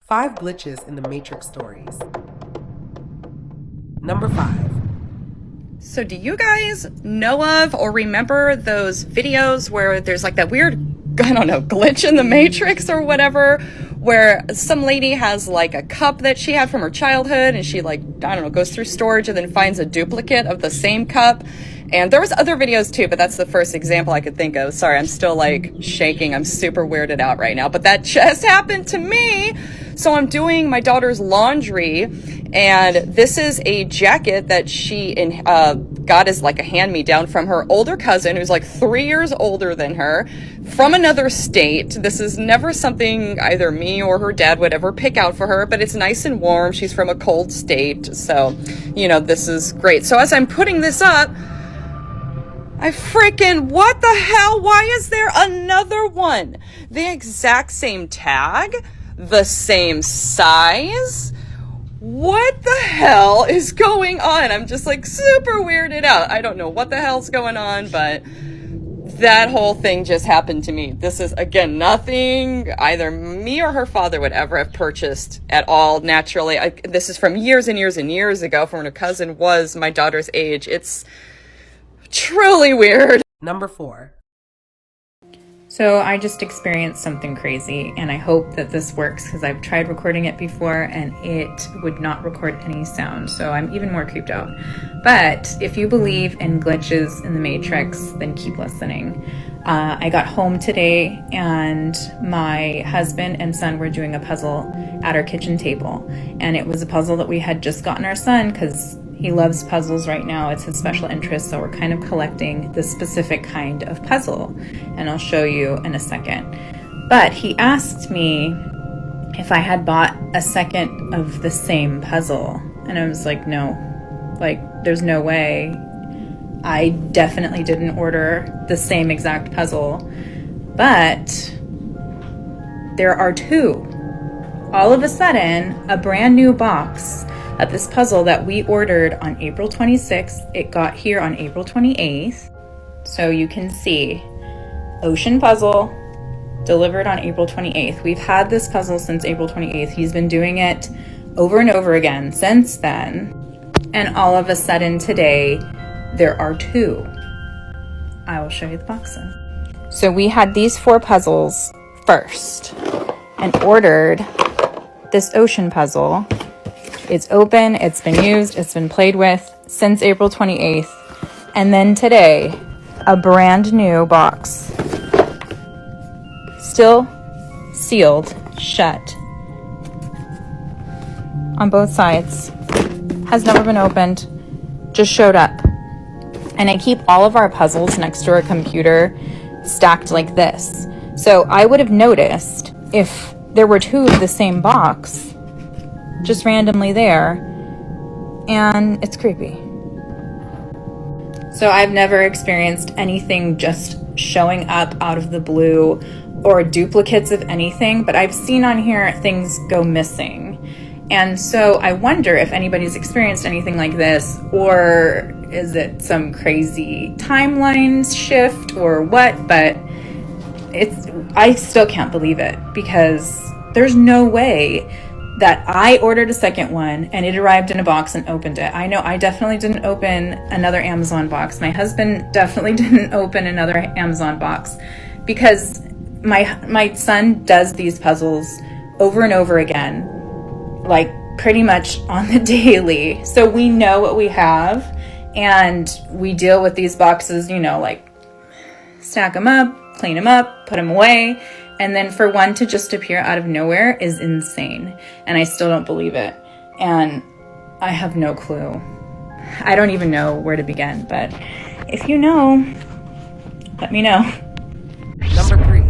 5 glitches in the Matrix stories. Number 5. So do you guys know of or remember those videos where there's like that weird, I don't know, glitch in the Matrix or whatever, where some lady has like a cup that she had from her childhood and she like, I don't know, goes through storage and then finds a duplicate of the same cup. And there was other videos too, but that's the first example I could think of. Sorry, I'm still like shaking. I'm super weirded out right now, but that just happened to me. So I'm doing my daughter's laundry, and this is a jacket that she got as like a hand-me-down from her older cousin, who's like 3 years older than her, from another state. This is never something either me or her dad would ever pick out for her, but it's nice and warm. She's from a cold state, so, you know, this is great. So as I'm putting this up, what the hell? Why is there another one? The exact same tag? The same size? What the hell is going on? I'm just like super weirded out. I don't know what the hell's going on, but that whole thing just happened to me. This is, again, nothing either me or her father would ever have purchased at all naturally. This is from years and years and years ago, from when her cousin was my daughter's age. It's truly weird. Number 4. So I just experienced something crazy, and I hope that this works because I've tried recording it before and it would not record any sound, so I'm even more creeped out. But if you believe in glitches in the Matrix, then keep listening. I got home today and my husband and son were doing a puzzle at our kitchen table, and it was a puzzle that we had just gotten our son because he loves puzzles right now. It's his special interest, so we're kind of collecting this specific kind of puzzle, and I'll show you in a second. But he asked me if I had bought a second of the same puzzle, and I was like, no, like there's no way. I definitely didn't order the same exact puzzle, but there are two. All of a sudden, a brand new box of this puzzle that we ordered on April 26th. It got here on April 28th. So you can see Ocean Puzzle delivered on April 28th. We've had this puzzle since April 28th. He's been doing it over and over again since then. And all of a sudden today, there are two. I will show you the boxes. So we had these 4 puzzles first and ordered this Ocean Puzzle. It's open, it's been used, it's been played with since April 28th. And then today, a brand new box. Still sealed shut on both sides. Has never been opened, just showed up. And I keep all of our puzzles next to our computer stacked like this. So I would have noticed if there were 2 of the same box just randomly there, and it's creepy. So I've never experienced anything just showing up out of the blue or duplicates of anything, but I've seen on here things go missing. And so I wonder if anybody's experienced anything like this, or is it some crazy timeline shift or what, but I still can't believe it because there's no way that I ordered a second one and it arrived in a box and opened it. I know I definitely didn't open another Amazon box. My husband definitely didn't open another Amazon box because my son does these puzzles over and over again, like pretty much on the daily. So we know what we have and we deal with these boxes, you know, like stack them up, clean them up, put them away. And then for one to just appear out of nowhere is insane. And I still don't believe it. And I have no clue. I don't even know where to begin. But if you know, let me know. Number 3.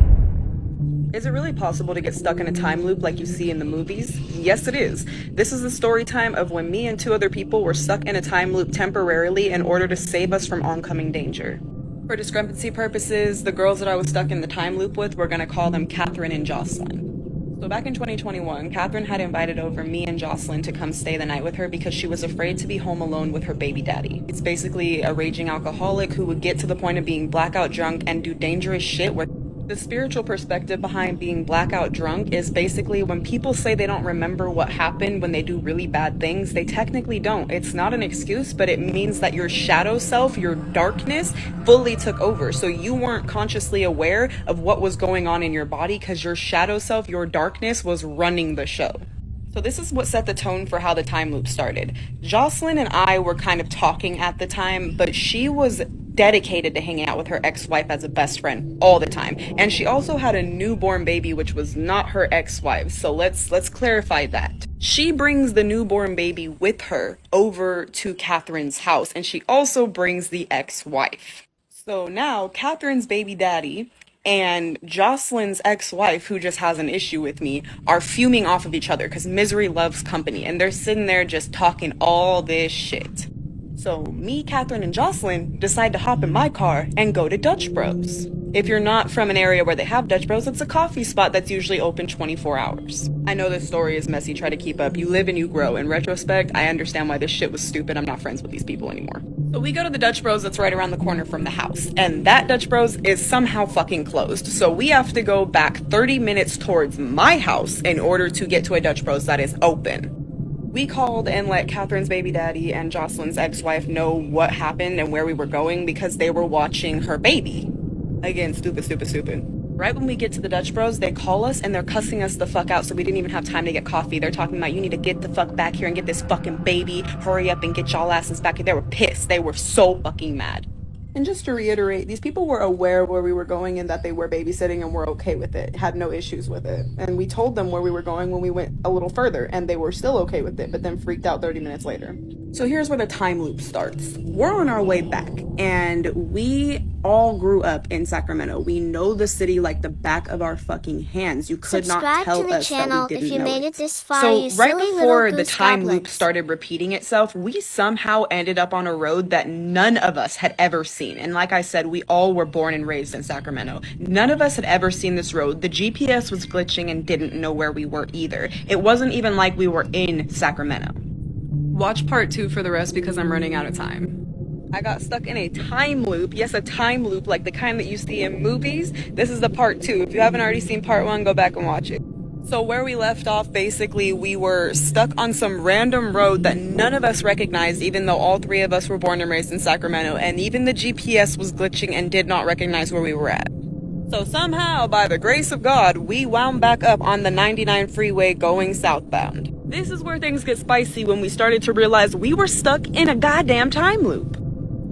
Is it really possible to get stuck in a time loop like you see in the movies? Yes, it is. This is the story time of when me and 2 other people were stuck in a time loop temporarily in order to save us from oncoming danger. For discrepancy purposes, the girls that I was stuck in the time loop with, we're going to call them Catherine and Jocelyn. So back in 2021, Catherine had invited over me and Jocelyn to come stay the night with her because she was afraid to be home alone with her baby daddy. It's basically a raging alcoholic who would get to the point of being blackout drunk and do dangerous shit where The spiritual perspective behind being blackout drunk is basically when people say they don't remember what happened when they do really bad things, they technically don't. It's not an excuse, but it means that your shadow self, your darkness, fully took over. So you weren't consciously aware of what was going on in your body because your shadow self, your darkness, was running the show. So this is what set the tone for how the time loop started. Jocelyn and I were kind of talking at the time, but she was dedicated to hanging out with her ex-wife as a best friend all the time. And she also had a newborn baby, which was not her ex-wife. So let's clarify that. She brings the newborn baby with her over to Catherine's house, and she also brings the ex-wife. So now Catherine's baby daddy and Jocelyn's ex-wife, who just has an issue with me, are fuming off of each other because misery loves company, and they're sitting there just talking all this shit. So me, Catherine, and Jocelyn decide to hop in my car and go to Dutch Bros. If you're not from an area where they have Dutch Bros, it's a coffee spot that's usually open 24 hours. I know this story is messy, try to keep up. You live and you grow. In retrospect, I understand why this shit was stupid. I'm not friends with these people anymore. So we go to the Dutch Bros that's right around the corner from the house, and that Dutch Bros is somehow fucking closed. So we have to go back 30 minutes towards my house in order to get to a Dutch Bros that is open. We called and let Catherine's baby daddy and Jocelyn's ex-wife know what happened and where we were going because they were watching her baby. Again, stupid. Right when we get to the Dutch Bros, they call us and they're cussing us the fuck out, so we didn't even have time to get coffee. They're talking about, you need to get the fuck back here and get this fucking baby. Hurry up and get y'all asses back here. They were pissed. They were so fucking mad. And just to reiterate, these people were aware of where we were going and that they were babysitting and were okay with it, had no issues with it. And we told them where we were going when we went a little further, and they were still okay with it, but then freaked out 30 minutes later. So here's where the time loop starts. We're on our way back, and we all grew up in Sacramento. We know the city like the back of our fucking hands. You could not tell us that we didn't know it. So right before the time loop started repeating itself, we somehow ended up on a road that none of us had ever seen. And like I said, we all were born and raised in Sacramento. None of us had ever seen this road. The GPS was glitching and didn't know where we were either. It wasn't even like we were in Sacramento. Watch part 2 for the rest because I'm running out of time. I got stuck in a time loop. Yes, a time loop like the kind that you see in movies. This is the part 2. If you haven't already seen part 1, go back and watch it. So where we left off, basically, we were stuck on some random road that none of us recognized, even though all 3 of us were born and raised in Sacramento, and even the GPS was glitching and did not recognize where we were at. So somehow, by the grace of God, we wound back up on the 99 freeway going southbound. This is where things get spicy when we started to realize we were stuck in a goddamn time loop.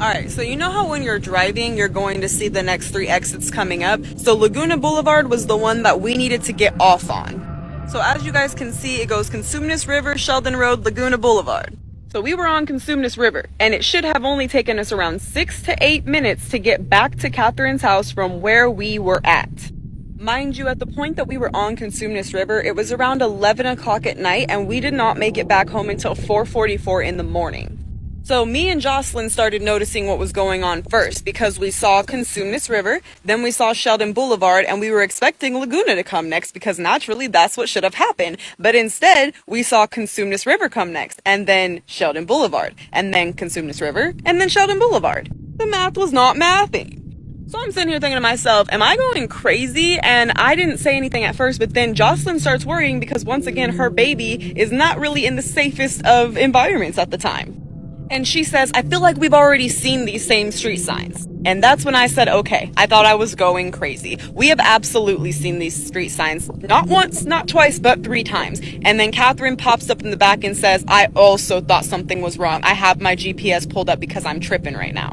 Alright, so you know how when you're driving, you're going to see the next 3 exits coming up? So Laguna Boulevard was the one that we needed to get off on. So as you guys can see, it goes Consumnes River, Sheldon Road, Laguna Boulevard. So we were on Consumnes River, and it should have only taken us around 6 to 8 minutes to get back to Catherine's house from where we were at. Mind you, at the point that we were on Consumnes River, it was around 11 o'clock at night, and we did not make it back home until 4:44 in the morning. So me and Jocelyn started noticing what was going on first because we saw Consumnes River, then we saw Sheldon Boulevard, and we were expecting Laguna to come next because naturally that's what should have happened. But instead, we saw Consumnes River come next, and then Sheldon Boulevard, and then Consumnes River, and then Sheldon Boulevard. The math was not mathing. So I'm sitting here thinking to myself, am I going crazy? And I didn't say anything at first, but then Jocelyn starts worrying because once again, her baby is not really in the safest of environments at the time. And she says, I feel like we've already seen these same street signs. And that's when I said, okay, I thought I was going crazy. We have absolutely seen these street signs, not once, not twice, but 3 times. And then Catherine pops up in the back and says, I also thought something was wrong. I have my GPS pulled up because I'm tripping right now.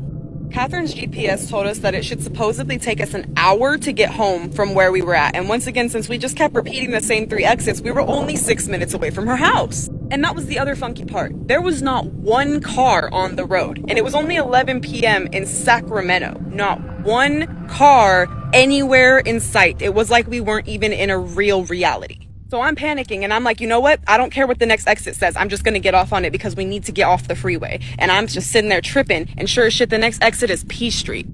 Catherine's GPS told us that it should supposedly take us an hour to get home from where we were at. And once again, since we just kept repeating the same 3 exits, we were only 6 minutes away from her house. And that was the other funky part. There was not one car on the road. And it was only 11 p.m. in Sacramento. Not one car anywhere in sight. It was like we weren't even in a real reality. So I'm panicking and I'm like, you know what? I don't care what the next exit says. I'm just going to get off on it because we need to get off the freeway. And I'm just sitting there tripping. And sure as shit, the next exit is P Street.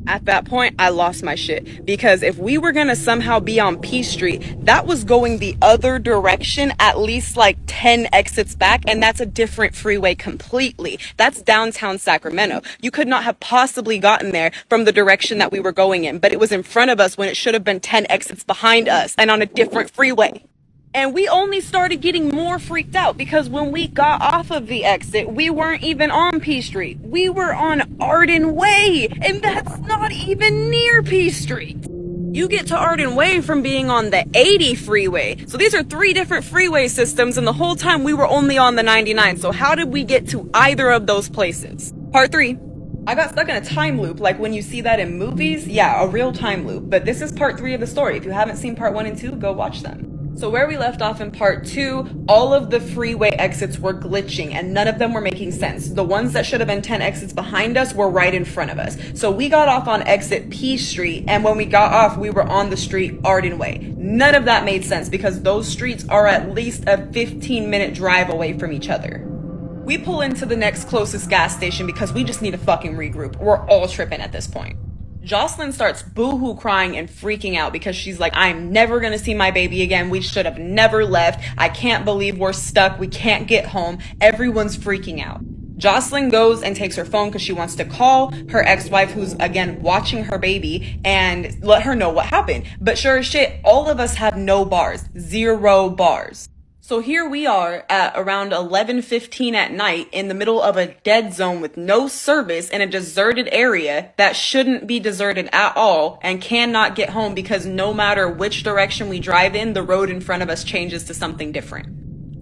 At that point, I lost my shit, because if we were gonna somehow be on P Street, that was going the other direction, at least like 10 exits back, and that's a different freeway completely. That's downtown Sacramento. You could not have possibly gotten there from the direction that we were going in, but it was in front of us when it should have been 10 exits behind us and on a different freeway. And we only started getting more freaked out because when we got off of the exit, we weren't even on P Street. We were on Arden Way, and that's not even near P Street. You get to Arden Way from being on the 80 freeway. So these are 3 different freeway systems, and the whole time we were only on the 99. So how did we get to either of those places? Part 3. I got stuck in a time loop, like when you see that in movies. Yeah, a real time loop. But this is part 3 of the story. If you haven't seen part 1 and 2, go watch them. So where we left off in part 2, all of the freeway exits were glitching and none of them were making sense. The ones that should have been 10 exits behind us were right in front of us. So we got off on exit P Street, and when we got off, we were on the street Arden Way. None of that made sense because those streets are at least a 15-minute drive away from each other. We pull into the next closest gas station because we just need to fucking regroup. We're all tripping at this point. Jocelyn starts boohoo crying and freaking out because she's like, I'm never gonna see my baby again. We should have never left. I can't believe we're stuck. We can't get home. Everyone's freaking out. Jocelyn goes and takes her phone because she wants to call her ex-wife, who's again watching her baby, and let her know what happened. But sure as shit, all of us have no bars. 0 bars. So here we are at around 11:15 at night in the middle of a dead zone with no service in a deserted area that shouldn't be deserted at all, and cannot get home because no matter which direction we drive in, the road in front of us changes to something different.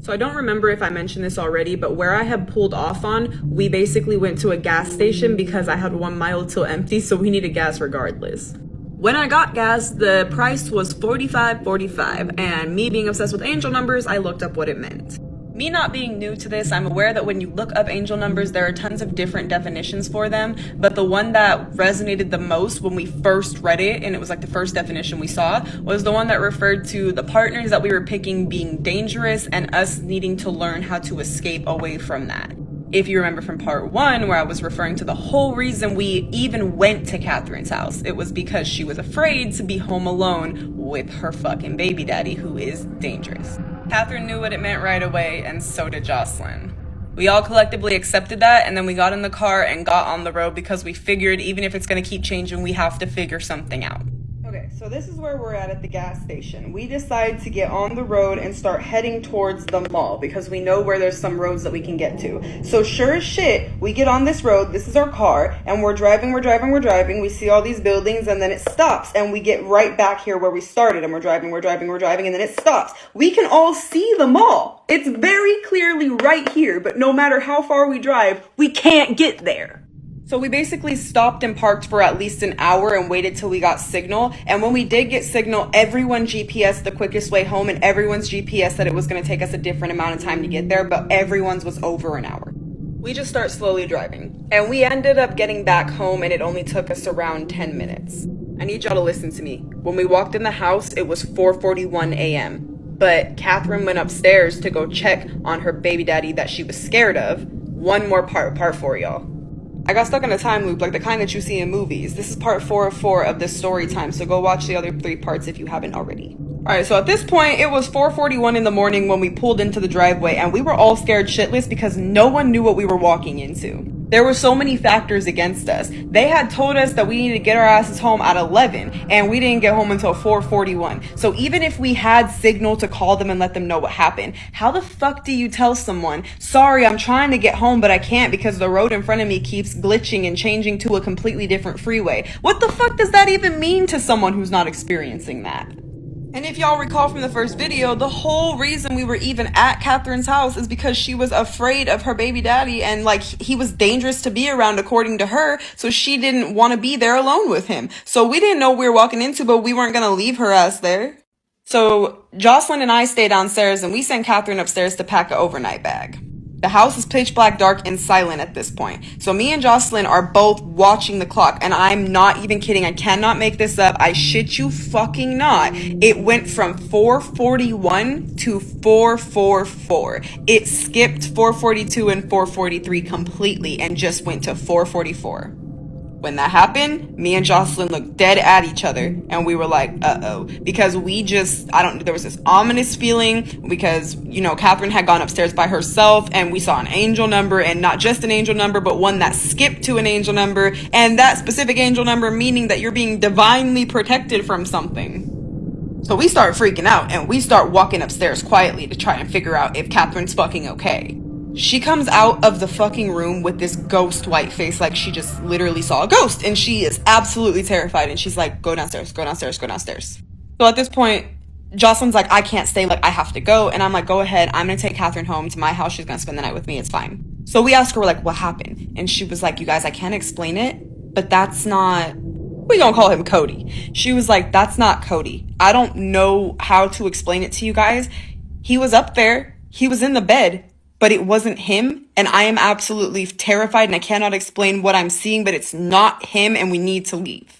So I don't remember if I mentioned this already, but where I had pulled off on, we basically went to a gas station because I had 1 mile till empty, so we needed gas regardless. When I got gas, the price was $45.45, and me being obsessed with angel numbers, I looked up what it meant. Me not being new to this, I'm aware that when you look up angel numbers, there are tons of different definitions for them, but the one that resonated the most when we first read it, and it was like the first definition we saw, was the one that referred to the partners that we were picking being dangerous and us needing to learn how to escape away from that. If you remember from part 1, where I was referring to the whole reason we even went to Catherine's house, it was because she was afraid to be home alone with her fucking baby daddy, who is dangerous. Catherine knew what it meant right away, and so did Jocelyn. We all collectively accepted that, and then we got in the car and got on the road because we figured even if it's gonna keep changing, we have to figure something out. Okay, so this is where we're at the gas station. We decide to get on the road and start heading towards the mall because we know where there's some roads that we can get to. So sure as shit, we get on this road, this is our car, and we're driving. We see all these buildings, and then it stops, and we get right back here where we started, and we're driving, and then it stops. We can all see the mall. It's very clearly right here, but no matter how far we drive, we can't get there. So we basically stopped and parked for at least an hour and waited till we got signal. And when we did get signal, everyone GPS the quickest way home, and everyone's GPS said it was going to take us a different amount of time to get there, but everyone's was over an hour. We just start slowly driving. And we ended up getting back home, and it only took us around 10 minutes. I need y'all to listen to me. When we walked in the house, it was 4:41 a.m. But Catherine went upstairs to go check on her baby daddy that she was scared of. One more part for y'all. I got stuck in a time loop like the kind that you see in movies. This is part 4 of 4 of this story time, so go watch the other 3 parts if you haven't already. Alright, so at this point, it was 4:41 in the morning when we pulled into the driveway, and we were all scared shitless because no one knew what we were walking into. There were so many factors against us. They had told us that we needed to get our asses home at 11, and we didn't get home until 4:41. So even if we had signal to call them and let them know what happened, how the fuck do you tell someone, sorry, I'm trying to get home, but I can't because the road in front of me keeps glitching and changing to a completely different freeway? What the fuck does that even mean to someone who's not experiencing that? And if y'all recall from the first video, the whole reason we were even at Catherine's house is because she was afraid of her baby daddy, and like he was dangerous to be around according to her, so she didn't want to be there alone with him. So we didn't know what we were walking into, but we weren't gonna leave her ass there. So Jocelyn and I stay downstairs, and we send Catherine upstairs to pack an overnight bag. The house is pitch black, dark, and silent at this point. So me and Jocelyn are both watching the clock, and I'm not even kidding. I cannot make this up. I shit you fucking not. It went from 4:41 to 4:44. It skipped 4:42 and 4:43 completely and just went to 4:44. When that happened, me and Jocelyn looked dead at each other, and we were like, uh-oh. Because there was this ominous feeling, because, Catherine had gone upstairs by herself, and we saw an angel number, and not just an angel number, but one that skipped to an angel number, and that specific angel number meaning that you're being divinely protected from something. So we start freaking out, and we start walking upstairs quietly to try and figure out if Catherine's fucking okay. She comes out of the fucking room with this ghost white face, like she just literally saw a ghost, and she is absolutely terrified, and she's like, go downstairs, go downstairs, go downstairs. So at this point, Jocelyn's like, I can't stay, like, I have to go, and I'm like, go ahead, I'm gonna take Catherine home to my house, she's gonna spend the night with me, it's fine. So we asked her, like, what happened? And she was like, you guys, I can't explain it, but that's not, we gonna call him Cody. She was like, that's not Cody. I don't know how to explain it to you guys. He was up there, he was in the bed, but it wasn't him, and I am absolutely terrified, and I cannot explain what I'm seeing, but it's not him, and we need to leave.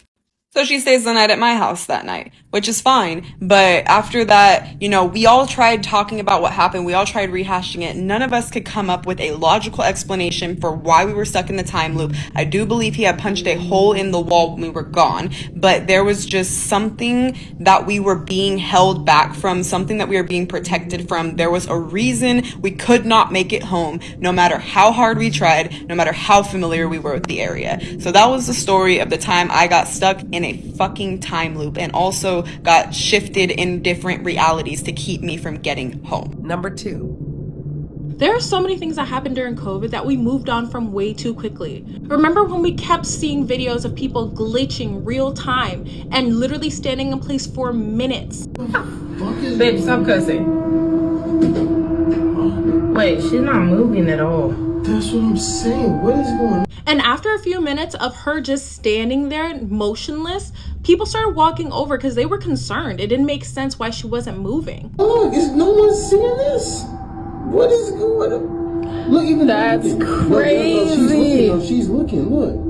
So she stays the night at my house that night, which is fine. But after that, we all tried talking about what happened. We all tried rehashing it. None of us could come up with a logical explanation for why we were stuck in the time loop. I do believe he had punched a hole in the wall when we were gone, but there was just something that we were being held back from, something that we were being protected from. There was a reason we could not make it home, no matter how hard we tried, no matter how familiar we were with the area. So that was the story of the time I got stuck in a fucking time loop, and also got shifted in different realities to keep me from getting home. Number 2. There are so many things that happened during COVID that we moved on from way too quickly. Remember when we kept seeing videos of people glitching real time and literally standing in place for minutes? Babe, stop cussing. Wait, she's not moving at all. That's what I'm saying. What is going on? And after a few minutes of her just standing there motionless, people started walking over because they were concerned. It didn't make sense why she wasn't moving. Look, is no one seeing this? What is going on? Look, even that's crazy. Look, she's looking. Look.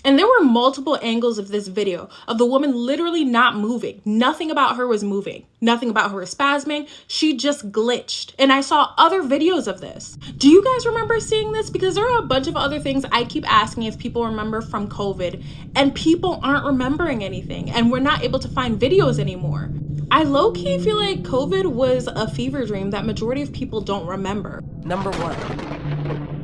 And there were multiple angles of this video of the woman literally not moving. Nothing about her was moving. Nothing about her was spasming. She just glitched. And I saw other videos of this. Do you guys remember seeing this? Because there are a bunch of other things I keep asking if people remember from COVID, and people aren't remembering anything, and we're not able to find videos anymore. I low-key feel like COVID was a fever dream that majority of people don't remember. Number 1.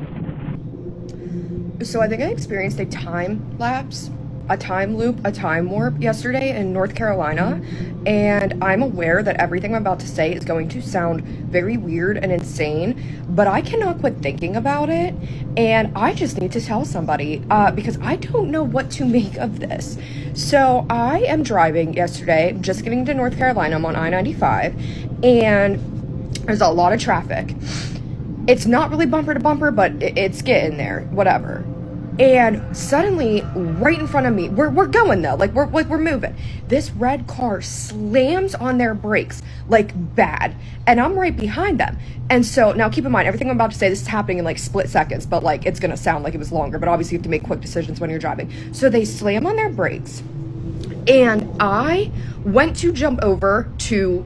So I think I experienced a time lapse, a time loop, a time warp yesterday in North Carolina, and I'm aware that everything I'm about to say is going to sound very weird and insane, but I cannot quit thinking about it, and I just need to tell somebody because I don't know what to make of this. So I am driving yesterday, just getting to North Carolina. I'm on I-95, and there's a lot of traffic. It's not really bumper to bumper, but it's getting there, whatever. And suddenly, right in front of me, we're going though, like we're moving. This red car slams on their brakes, like bad, and I'm right behind them. And so now keep in mind, everything I'm about to say, this is happening in like split seconds, but like it's gonna sound like it was longer, but obviously you have to make quick decisions when you're driving. So they slam on their brakes, and I went to jump over to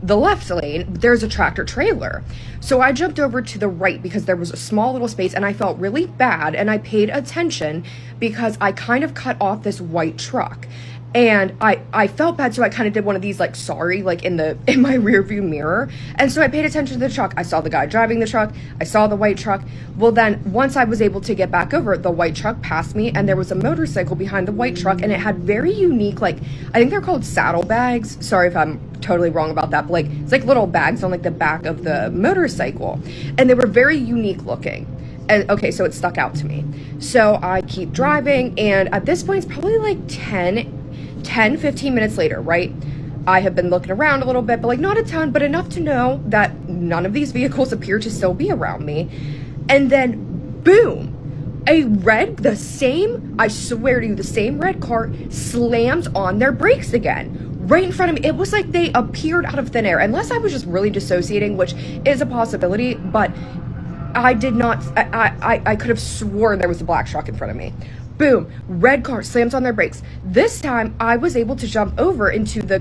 the left lane. There's a tractor trailer. So I jumped over to the right because there was a small little space, and I felt really bad, and I paid attention because I kind of cut off this white truck. And I felt bad, so I kind of did one of these like sorry, like in my rear view mirror. And so I paid attention to the truck. I saw the guy driving the truck. I saw the white truck. Well, then once I was able to get back over, the white truck passed me, and there was a motorcycle behind the white truck, and it had very unique, like, I think they're called saddlebags. Sorry if I'm totally wrong about that, but like it's like little bags on like the back of the motorcycle, and they were very unique looking. And okay, so it stuck out to me. So I keep driving, and at this point it's probably like 15 minutes later, right? I have been looking around a little bit, but like not a ton, but enough to know that none of these vehicles appear to still be around me. And then boom, the same red car slams on their brakes again, right in front of me. It was like they appeared out of thin air, unless I was just really dissociating, which is a possibility, but I did not, I could have sworn there was a black truck in front of me. Boom, red car slams on their brakes. This time, I was able to jump over into the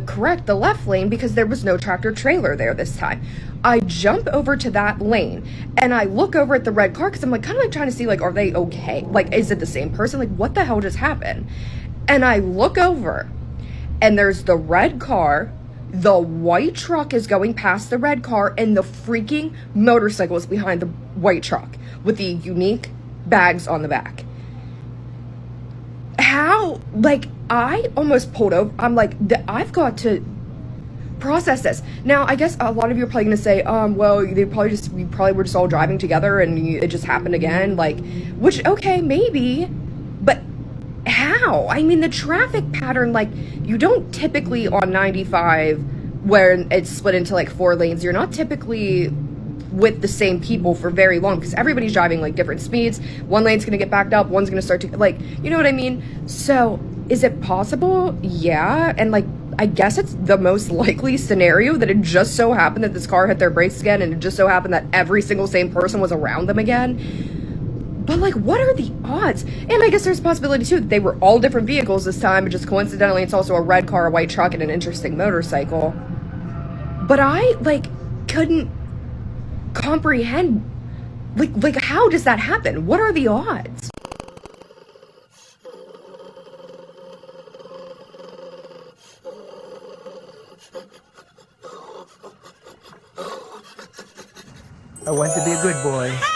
left lane because there was no tractor trailer there this time. I jump over to that lane and I look over at the red car because I'm like kind of like trying to see like, are they okay? Like, is it the same person? Like, what the hell just happened? And I look over and there's the red car, the white truck is going past the red car, and the freaking motorcycle is behind the white truck with the unique bags on the back. How, like, I almost pulled over. I'm like, I've got to process this. Now, I guess a lot of you are probably going to say, well, we probably were just all driving together and it just happened again. Like, which, okay, maybe, but how? I mean, the traffic pattern, like, you don't typically on 95 where it's split into like 4 lanes, you're not typically with the same people for very long because everybody's driving like different speeds. One lane's gonna get backed up, one's gonna start to, like, you know what I mean? So is it possible? Yeah. And like, I guess it's the most likely scenario that it just so happened that this car hit their brakes again, and it just so happened that every single same person was around them again. But like, what are the odds? And I guess there's a possibility too that they were all different vehicles this time, but just coincidentally it's also a red car, a white truck, and an interesting motorcycle. But I like couldn't comprehend like how does that happen? What are the odds? I want to be a good boy.